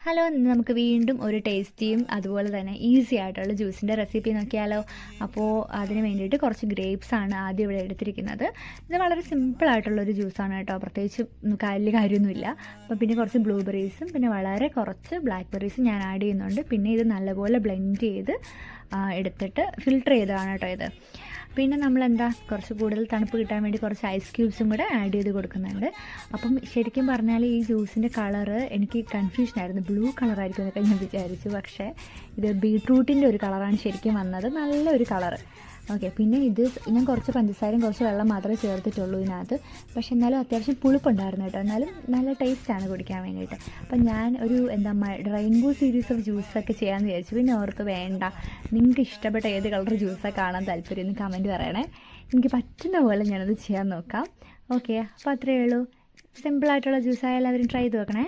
Hello, ഇന്ന് നമുക്ക് വീണ്ടും ഒരു ടേസ്റ്റിയും അതുപോലെ തന്നെ ഈസി ആയിട്ടുള്ള ജ്യൂസിൻ്റെ റെസിപ്പി നോക്കിയാലോ. അപ്പോൾ അതിന് വേണ്ടിയിട്ട് കുറച്ച് ഗ്രേപ്സ് ആണ് ആദ്യം ഇവിടെ എടുത്തിരിക്കുന്നത്. ഇത് വളരെ സിമ്പിളായിട്ടുള്ളൊരു ജ്യൂസാണ് കേട്ടോ, പ്രത്യേകിച്ച് വലിയ കാര്യമൊന്നുമില്ല. അപ്പോൾ പിന്നെ കുറച്ച് ബ്ലൂബെറീസും പിന്നെ വളരെ കുറച്ച് ബ്ലാക്ക് ബെറീസും ഞാൻ ആഡ് ചെയ്യുന്നുണ്ട്. പിന്നെ ഇത് നല്ലപോലെ ബ്ലെൻഡ് ചെയ്ത് എടുത്തിട്ട് ഫിൽട്ടർ ചെയ്തതാണ് കേട്ടോ ഇത്. പിന്നെ നമ്മളെന്താ കുറച്ച് കൂടുതൽ തണുപ്പ് കിട്ടാൻ വേണ്ടി കുറച്ച് ഐസ് ക്യൂബ്സും കൂടെ ആഡ് ചെയ്ത് കൊടുക്കുന്നുണ്ട്. അപ്പം ശരിക്കും പറഞ്ഞാൽ ഈ ജ്യൂസിൻ്റെ കളറ് എനിക്ക് കൺഫ്യൂഷനായിരുന്നു, ബ്ലൂ കളറായിരിക്കും എന്നൊക്കെ ഞാൻ വിചാരിച്ചു. പക്ഷേ ഇത് ബീട്രൂട്ടിൻ്റെ ഒരു കളറാണ് ശരിക്കും വന്നത്, നല്ലൊരു കളറ്. ഓക്കെ, പിന്നെ ഇത് ഞാൻ കുറച്ച് പഞ്ചസാരയും കുറച്ച് വെള്ളം മാത്രമേ ചേർത്തിട്ടുള്ളൂ ഇതിനകത്ത്. പക്ഷേ എന്നാലും അത്യാവശ്യം പുളിപ്പുണ്ടായിരുന്നു കേട്ടോ, എന്നാലും നല്ല ടേസ്റ്റാണ് കുടിക്കാൻ വേണ്ടിയിട്ട്. അപ്പം ഞാൻ ഒരു റെയിൻബോ സീരീസ് ഓഫ് ജ്യൂസൊക്കെ ചെയ്യാമെന്ന് വിചാരിച്ചു. പിന്നെ ഓർത്ത് വേണ്ട, നിങ്ങൾക്ക് ഇഷ്ടപ്പെട്ട ഏത് കളർ ജ്യൂസാണ് കാണാൻ താല്പര്യം എന്ന് കമൻറ്റ് പറയണേ. എനിക്ക് പറ്റുന്ന പോലെ ഞാനത് ചെയ്യാൻ നോക്കാം. ഓക്കെ, അപ്പോൾ അത്രയേ ഉള്ളൂ. സിമ്പിളായിട്ടുള്ള ജ്യൂസായ എല്ലാവരും ട്രൈ ചെയ്ത് നോക്കണേ.